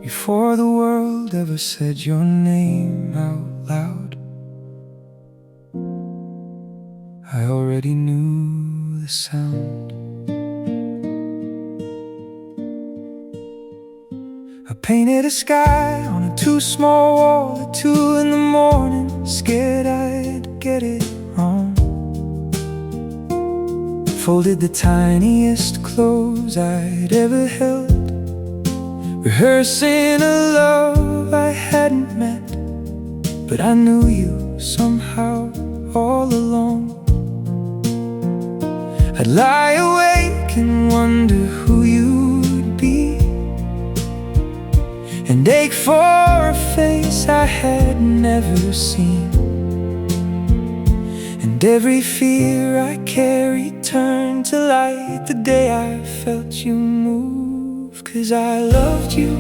before the world ever said your name out loud. I already knew the sound. I painted a sky on a too small wall at 2 in the morning, scared I'd get it wrong. Folded the tiniest clothes I'd ever held, rehearsing a love I hadn't met, but I knew you somehow all along. I'd lie awake and wonder who you'd be, and ache for a face I had never seen. And every fear I carried turned to light the day I felt you move. 'Cause I loved you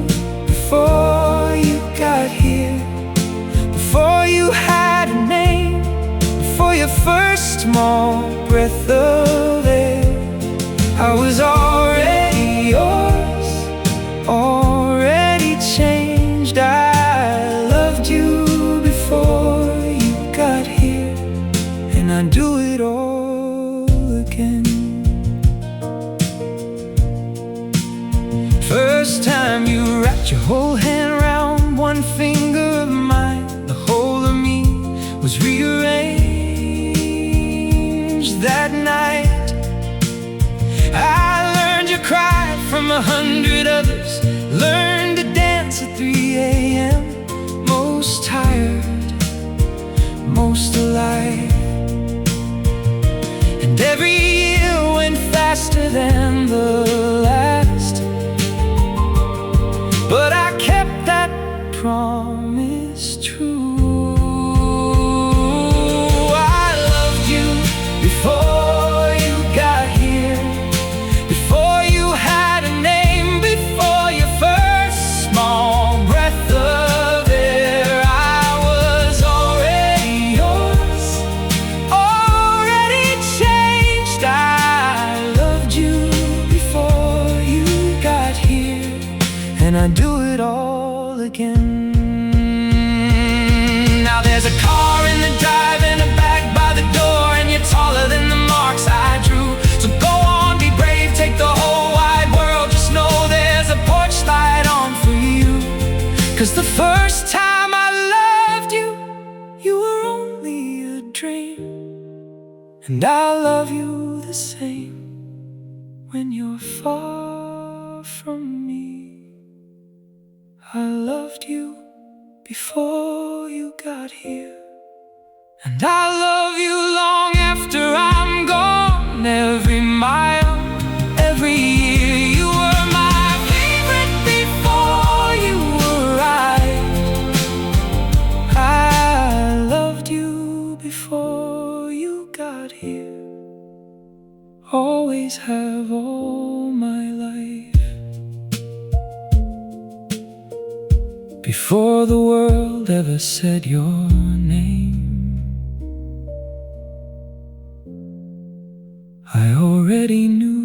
before you got here, before you had a name, before your first small breath of air. I was already yours, already changed. I loved you before you got here, and I'd do it all again. First time you wrapped your whole hand around one finger of mine, the whole of me was rearranged that night. I learned you cried from 100 others, learned to dance at 3 a.m., most tired, most alive. And every year went faster than the last, but I kept that promise true. I loved you before you got here, before you had a name, before your first small breath of air. I was already yours, already changed. I loved you before you got here, and I do it all again. Now there's a car in the drive and a bag by the door, and you're taller than the marks I drew. So go on, be brave, take the whole wide world. Just know there's a porch light on for you. 'Cause the first time I loved you, you were only a dream, and I'll love you the same when you're far from me. I loved you before you got here, and I'll love you long after I'm gone. Every mile, every year, you were my favorite before you arrived. I loved you before you got here, always have all my life. Before the world ever said your name, I already knew